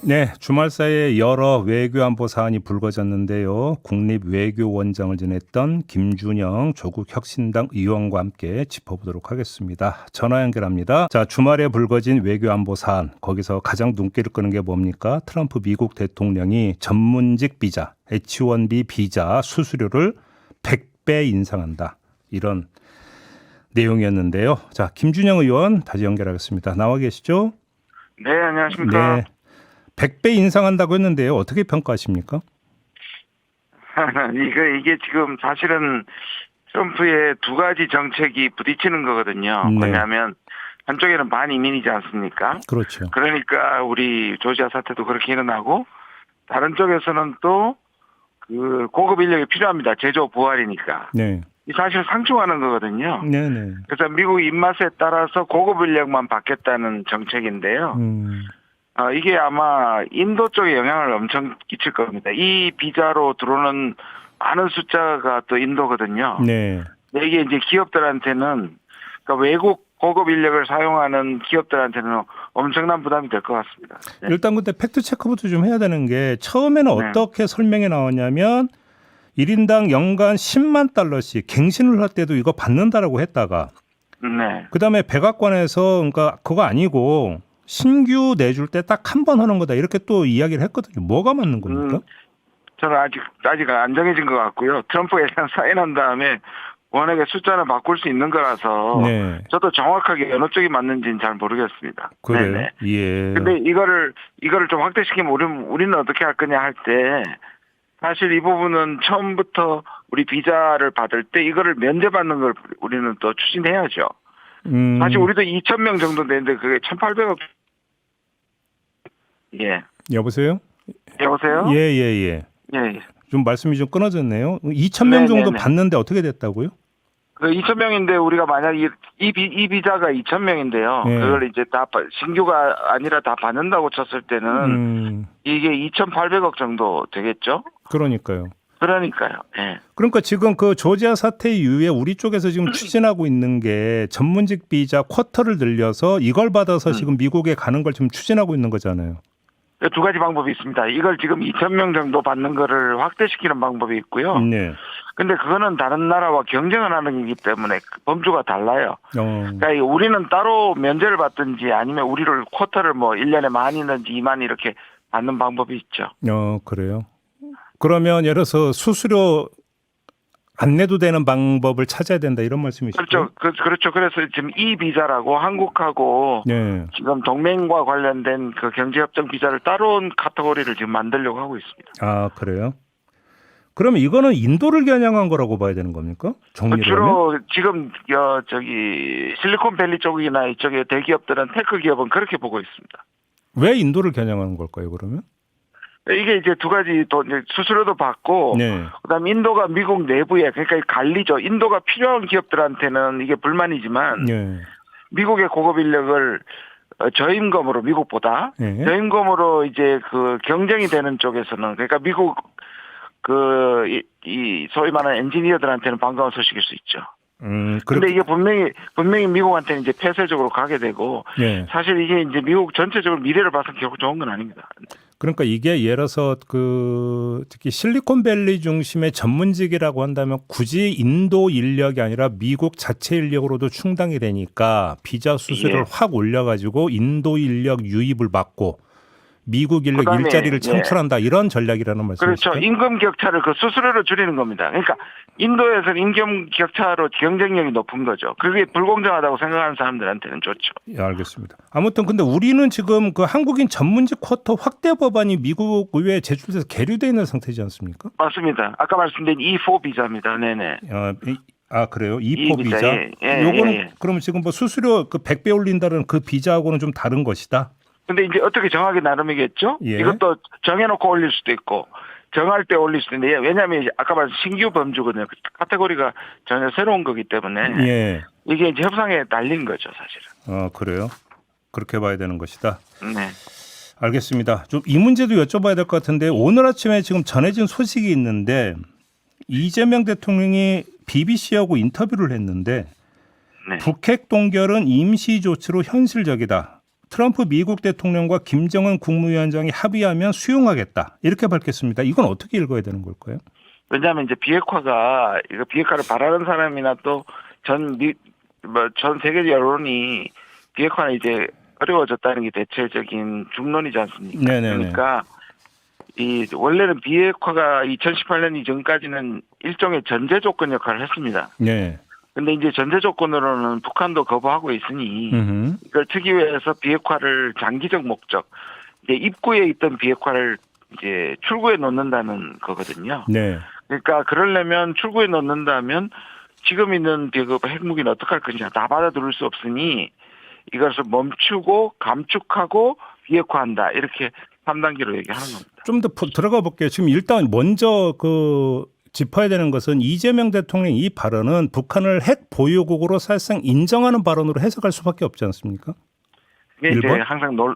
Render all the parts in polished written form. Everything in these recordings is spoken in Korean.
네, 주말 사이에 여러 외교안보 사안이 불거졌는데요. 국립외교원장을 지냈던 김준영 조국 혁신당 의원과 함께 짚어보도록 하겠습니다. 전화 연결합니다. 자, 주말에 불거진 외교안보 사안, 거기서 가장 눈길을 끄는 게 뭡니까? 트럼프 미국 대통령이 전문직 비자, H-1B 비자 수수료를 100배 인상한다. 이런 내용이었는데요. 자, 김준영 의원 다시 연결하겠습니다. 나와 계시죠? 네, 안녕하십니까. 네. 100배 인상한다고 했는데요. 어떻게 평가하십니까? 이게 지금 사실은 트럼프의 두 가지 정책이 부딪히는 거거든요. 네. 뭐냐면 한쪽에는 반이민이지 않습니까? 그렇죠. 그러니까 우리 조지아 사태도 그렇게 일어나고 다른 쪽에서는 또 그 고급 인력이 필요합니다. 제조 부활이니까. 네. 이 사실 상충하는 거거든요. 네네. 그래서 미국 입맛에 따라서 고급 인력만 받겠다는 정책인데요. 이게 아마 인도 쪽에 영향을 엄청 끼칠 겁니다. 이 비자로 들어오는 많은 숫자가 또 인도거든요. 네. 이게 이제 기업들한테는, 그러니까 외국 고급 인력을 사용하는 기업들한테는 엄청난 부담이 될 것 같습니다. 네. 일단 근데 팩트 체크부터 좀 해야 되는 게 처음에는 네. 어떻게 설명이 나왔냐면 1인당 연간 10만 달러씩 갱신을 할 때도 이거 받는다라고 했다가 네. 그다음에 백악관에서 그러니까 그거 아니고 신규 내줄 때 딱 한 번 하는 거다 이렇게 또 이야기를 했거든요. 뭐가 맞는 겁니까? 저는 아직 안 정해진 것 같고요. 트럼프가 일단 사인한 다음에 워낙에 숫자는 바꿀 수 있는 거라서 네. 저도 정확하게 어느 쪽이 맞는지는 잘 모르겠습니다. 그래요. 네네. 예. 근데 이거를 좀 확대시키면 우리는 어떻게 할 거냐 할 때 사실 이 부분은 처음부터 우리 비자를 받을 때 이거를 면제받는 걸 우리는 또 추진해야죠. 사실 우리도 2,000명 정도 되는데 그게 1,800억. 예. 여보세요? 여보세요? 예. 예. 좀 말씀이 좀 끊어졌네요. 2,000명 정도 네네네. 받는데 어떻게 됐다고요? 그 2,000명인데 우리가 만약 이 비자가 2,000명인데요. 네. 그걸 이제 다 신규가 아니라 다 받는다고 쳤을 때는 이게 2,800억 정도 되겠죠? 그러니까요. 그러니까요. 예. 그러니까 지금 그 조지아 사태 이후에 우리 쪽에서 지금 추진하고 있는 게 전문직 비자 쿼터를 늘려서 이걸 받아서 지금 미국에 가는 걸 지금 추진하고 있는 거잖아요. 두 가지 방법이 있습니다. 이걸 지금 2,000명 정도 받는 거를 확대시키는 방법이 있고요. 네. 근데 그거는 다른 나라와 경쟁을 하는 거기 때문에 범주가 달라요. 그러니까 우리는 따로 면제를 받든지 아니면 우리를 쿼터를 뭐 1년에 10,000이든지 20,000 이렇게 받는 방법이 있죠. 그래요. 그러면 예를 들어서 수수료 안 내도 되는 방법을 찾아야 된다 이런 말씀이시죠? 그렇죠. 그래서 지금 이 비자라고 한국하고 네. 지금 동맹과 관련된 그 경제협정 비자를 따로 카테고리를 지금 만들려고 하고 있습니다. 아, 그래요? 그러면 이거는 인도를 겨냥한 거라고 봐야 되는 겁니까? 정리를 하면? 주로 지금 실리콘밸리 쪽이나 이쪽에 대기업들은 테크 기업은 그렇게 보고 있습니다. 왜 인도를 겨냥하는 걸까요, 그러면? 이게 이제 두 가지 또 이제 수수료도 받고 네. 그다음에 인도가 미국 내부에 그러니까 관리죠. 인도가 필요한 기업들한테는 이게 불만이지만 네. 미국의 고급 인력을 저임금으로 미국보다 네. 저임금으로 이제 그 경쟁이 되는 쪽에서는 그러니까 미국 이 소위 말하는 엔지니어들한테는 반가운 소식일 수 있죠. 근데 이게 분명히 미국한테는 이제 폐쇄적으로 가게 되고 네. 사실 이게 이제 미국 전체적으로 미래를 봐서는 결국 좋은 건 아닙니다. 그러니까 이게 예를 들어서 그 특히 실리콘밸리 중심의 전문직이라고 한다면 굳이 인도 인력이 아니라 미국 자체 인력으로도 충당이 되니까 비자 수수료를 확 올려가지고 인도 인력 유입을 막고 미국 인력 그다음에, 일자리를 창출한다 이런 전략이라는 말씀이시죠? 그렇죠. 임금 격차를 그 수수료로 줄이는 겁니다. 그러니까 인도에서는 임금 격차로 경쟁력이 높은 거죠. 그게 불공정하다고 생각하는 사람들한테는 좋죠. 예, 알겠습니다. 아무튼 근데 우리는 지금 그 한국인 전문직 쿼터 확대 법안이 미국 의회에 제출돼서 계류되어 있는 상태지 않습니까? 맞습니다. 아까 말씀드린 E4 비자입니다. 네네. 그래요? E4 비자. 요거는 그러면 지금 뭐 수수료 그 100배 올린다는 그 비자하고는 좀 다른 것이다. 근데 이제 어떻게 정하기 나름이겠죠? 예. 이것도 정해놓고 올릴 수도 있고, 정할 때 올릴 수도 있는데, 왜냐하면 이제 아까 말씀 신규 범주거든요. 카테고리가 전혀 새로운 거기 때문에, 예. 이게 이제 협상에 날린 거죠, 사실은. 그래요? 그렇게 봐야 되는 것이다. 네. 알겠습니다. 좀 이 문제도 여쭤봐야 될 것 같은데, 오늘 아침에 지금 전해진 소식이 있는데, 이재명 대통령이 BBC하고 인터뷰를 했는데, 네. 북핵 동결은 임시 조치로 현실적이다. 트럼프 미국 대통령과 김정은 국무위원장이 합의하면 수용하겠다 이렇게 밝혔습니다. 이건 어떻게 읽어야 되는 걸까요? 왜냐하면 이제 이거 비핵화를 바라는 사람이나 또 전 세계 여론이 비핵화는 이제 어려워졌다는 게 대체적인 중론이지 않습니까? 네네네. 그러니까 원래는 비핵화가 2018년 이전까지는 일종의 전제 조건 역할을 했습니다. 네. 근데 이제 전제 조건으로는 북한도 거부하고 있으니 이걸 특위에서 비핵화를 장기적 목적, 이제 입구에 있던 비핵화를 이제 출구에 놓는다는 거거든요. 네. 그러니까 그러려면 출구에 놓는다면 지금 있는 핵무기는 어떡할 것이냐 다 받아들일 수 없으니 이것을 멈추고 감축하고 비핵화한다 이렇게 3단계로 얘기하는 겁니다. 좀 더 들어가 볼게요. 지금 일단 먼저 짚어야 되는 것은 이재명 대통령 이 발언은 북한을 핵 보유국으로 사실상 인정하는 발언으로 해석할 수밖에 없지 않습니까? 이게 이제 1번?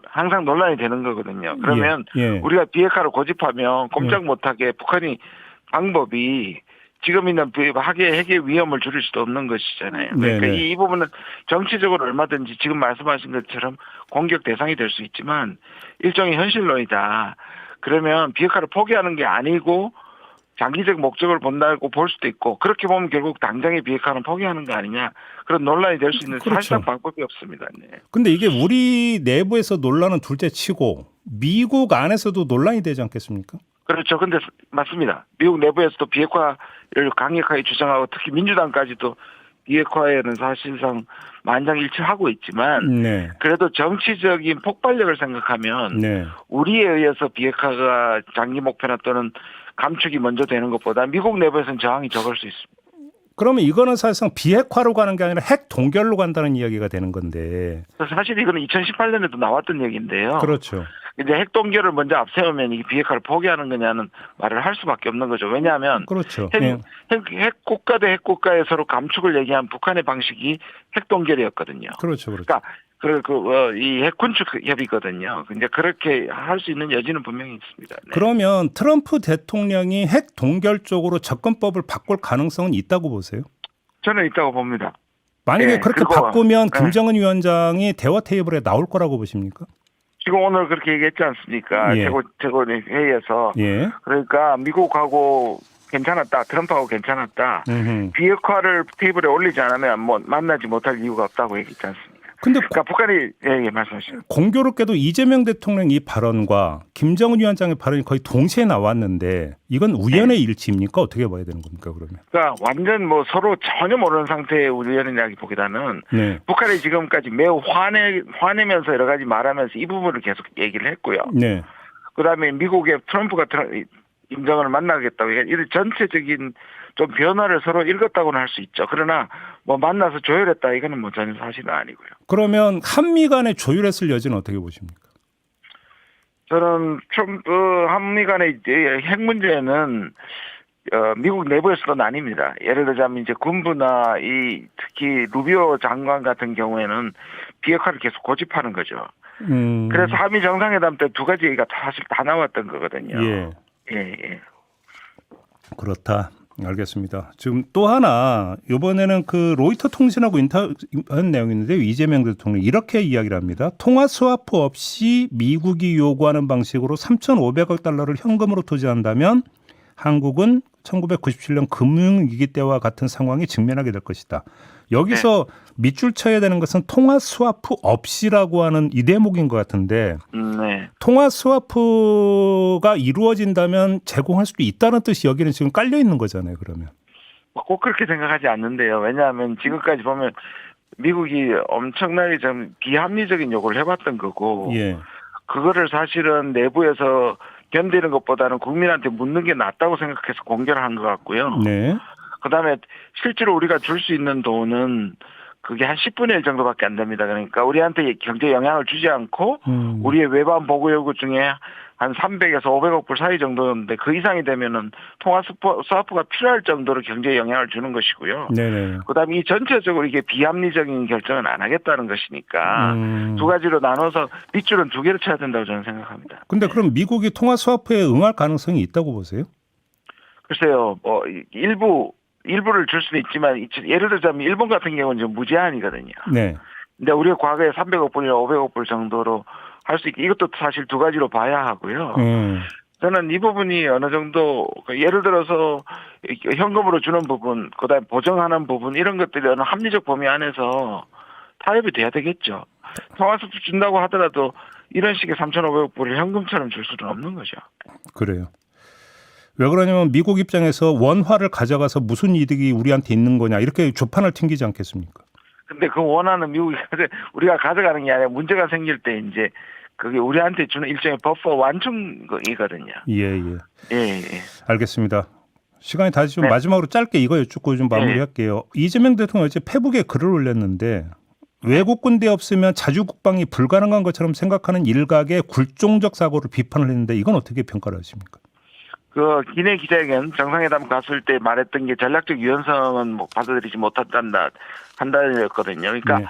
항상 논란이 되는 거거든요. 그러면 예. 우리가 비핵화를 고집하면 꼼짝 못하게 북한이 방법이 지금 있는 핵의 위험을 줄일 수도 없는 것이잖아요. 그러니까 네네. 이 부분은 정치적으로 얼마든지 지금 말씀하신 것처럼 공격 대상이 될 수 있지만 일종의 현실론이다. 그러면 비핵화를 포기하는 게 아니고 장기적 목적을 본다고 볼 수도 있고 그렇게 보면 결국 당장의 비핵화는 포기하는 거 아니냐 그런 논란이 될 수 있는 그렇죠. 사실상 방법이 없습니다. 네. 근데 이게 우리 내부에서 논란은 둘째치고 미국 안에서도 논란이 되지 않겠습니까? 그렇죠. 근데 맞습니다. 미국 내부에서도 비핵화를 강력하게 주장하고 특히 민주당까지도 비핵화에는 사실상 만장일치하고 있지만 네. 그래도 정치적인 폭발력을 생각하면 네. 우리에 의해서 비핵화가 장기 목표나 또는 감축이 먼저 되는 것보다 미국 내부에서는 저항이 적을 수 있습니다. 그러면 이거는 사실상 비핵화로 가는 게 아니라 핵 동결로 간다는 이야기가 되는 건데. 사실 이거는 2018년에도 나왔던 얘기인데요. 그렇죠. 이제 핵 동결을 먼저 앞세우면 이 비핵화를 포기하는 거냐는 말을 할 수밖에 없는 거죠. 왜냐하면 그렇죠. 핵 국가 대 핵 국가에 서로 감축을 얘기한 북한의 방식이 핵 동결이었거든요. 그렇죠. 그렇죠. 그러니까 이 핵 군축 협의거든요. 이제 그렇게 할 수 있는 여지는 분명히 있습니다. 네. 그러면 트럼프 대통령이 핵 동결 쪽으로 접근법을 바꿀 가능성은 있다고 보세요? 저는 있다고 봅니다. 만약에 네, 그렇게 그리고, 바꾸면 김정은 위원장이 대화 테이블에 나올 거라고 보십니까? 지금 오늘 그렇게 얘기했지 않습니까? 예. 최고 회의에서. 예. 그러니까 미국하고 괜찮았다. 트럼프하고 괜찮았다. 비핵화를 테이블에 올리지 않으면 만나지 못할 이유가 없다고 얘기했지 않습니까? 근데 그러니까 북한이 말씀하시죠. 공교롭게도 이재명 대통령 이 발언과 김정은 위원장의 발언이 거의 동시에 나왔는데 이건 우연의 일치입니까? 어떻게 봐야 되는 겁니까? 그러면? 그러니까 완전 서로 전혀 모르는 상태의 우연의 이야기보다는 네. 북한이 지금까지 매우 화내면서 여러 가지 말하면서 이 부분을 계속 얘기를 했고요. 네. 그다음에 미국의 트럼프가 김정은을 만나겠다고 이런 전체적인 좀 변화를 서로 읽었다고는 할 수 있죠. 그러나 만나서 조율했다 이거는 전혀 사실은 아니고요. 그러면 한미 간의 조율했을 여지는 어떻게 보십니까? 저는 한미 간의 핵 문제는 미국 내부에서도 나뉩니다. 예를 들자면 이제 군부나 특히 루비오 장관 같은 경우에는 비핵화를 계속 고집하는 거죠. 그래서 한미 정상회담 때 두 가지 얘기가 사실 다 나왔던 거거든요. 예. 그렇다. 알겠습니다. 지금 또 하나 이번에는 로이터 통신하고 인터뷰한 내용이 있는데 이재명 대통령이 이렇게 이야기를 합니다. 통화 스와프 없이 미국이 요구하는 방식으로 3,500억 달러를 현금으로 투자한다면 한국은 1997년 금융위기 때와 같은 상황에 직면하게 될 것이다. 여기서 밑줄 쳐야 되는 것은 통화 스와프 없이라고 하는 이 대목인 것 같은데 통화 스와프가 이루어진다면 제공할 수도 있다는 뜻이 여기는 지금 깔려 있는 거잖아요. 그러면. 꼭 그렇게 생각하지 않는데요. 왜냐하면 지금까지 보면 미국이 엄청나게 좀 비합리적인 요구를 해봤던 거고 그거를 사실은 내부에서 견디는 것보다는 국민한테 묻는 게 낫다고 생각해서 공개를 한 것 같고요. 그다음에 실제로 우리가 줄 수 있는 돈은 그게 한 10분의 1 정도밖에 안 됩니다. 그러니까 우리한테 경제 영향을 주지 않고 우리의 외환 보고 요구 중에 한 300에서 500억 불 사이 정도인데 그 이상이 되면은 통화 스와프가 필요할 정도로 경제에 영향을 주는 것이고요. 그다음에 이 전체적으로 이게 비합리적인 결정은 안 하겠다는 것이니까 두 가지로 나눠서 밑줄은 두 개를 쳐야 된다고 저는 생각합니다. 근데 그럼 미국이 통화 스와프에 응할 가능성이 있다고 보세요? 글쎄요, 일부를 줄 수는 있지만 예를 들자면 일본 같은 경우는 좀 무제한이거든요. 근데 우리가 과거에 300억 불이나 500억 불 정도로 할 수 있게 이것도 사실 두 가지로 봐야 하고요. 저는 이 부분이 어느 정도 예를 들어서 현금으로 주는 부분, 그다음에 보정하는 부분 이런 것들이 어느 합리적 범위 안에서 타협이 돼야 되겠죠. 통화수수 준다고 하더라도 이런 식의 3,500억 불을 현금처럼 줄 수는 없는 거죠. 그래요. 왜 그러냐면 미국 입장에서 원화를 가져가서 무슨 이득이 우리한테 있는 거냐 이렇게 조판을 튕기지 않겠습니까? 근데 그 원하는 미국이 우리가 가져가는 게 아니라 문제가 생길 때 이제 그게 우리한테 주는 일종의 버퍼 완충이거든요. 예. 예. 알겠습니다. 시간이 다 지금 네. 마지막으로 짧게 이거 여쭙고 좀 마무리할게요. 이재명 대통령 어제 페북에 글을 올렸는데 외국 군대 없으면 자주 국방이 불가능한 것처럼 생각하는 일각의 굴종적 사고를 비판을 했는데 이건 어떻게 평가를 하십니까? 그 기내 기자회견 정상회담 갔을 때 말했던 게 전략적 유연성은 뭐 받아들이지 한다였거든요. 그러니까 네.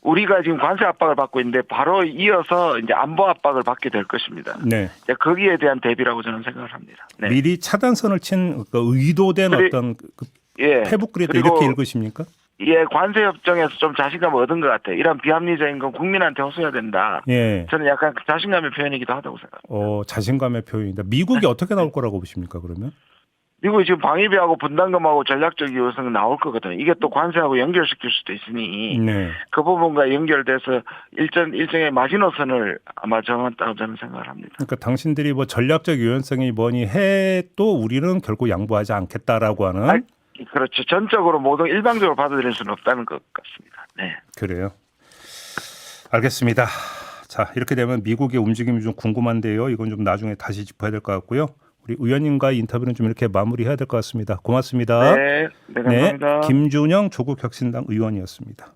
우리가 지금 관세 압박을 받고 있는데 바로 이어서 이제 안보 압박을 받게 될 것입니다. 네. 이제 거기에 대한 대비라고 저는 생각을 합니다. 네. 미리 차단선을 친 의도된 어떤 예. 페북 글이 그리고 이렇게 읽으십니까? 예, 관세 협정에서 좀 자신감을 얻은 것 같아요. 이런 비합리적인 건 국민한테 호소해야 된다. 예. 저는 약간 자신감의 표현이기도 하다고 생각합니다. 자신감의 표현이다. 미국이 어떻게 나올 거라고 보십니까? 그러면? 미국이 지금 방위비하고 분담금하고 전략적 유효성이 나올 거거든요. 이게 또 관세하고 연결시킬 수도 있으니 네. 그 부분과 연결돼서 일정의 마지노선을 아마 정했다고 저는 생각을 합니다. 그러니까 당신들이 뭐 전략적 유연성이 뭐니 해도 우리는 결국 양보하지 않겠다라고 하는. 그렇죠. 전적으로 모든 일방적으로 받아들일 수는 없다는 것 같습니다. 네. 그래요. 알겠습니다. 자, 이렇게 되면 미국의 움직임이 좀 궁금한데요. 이건 좀 나중에 다시 짚어야 될 것 같고요. 우리 의원님과의 인터뷰는 좀 이렇게 마무리해야 될 것 같습니다. 고맙습니다. 네, 감사합니다. 김준영 조국혁신당 의원이었습니다.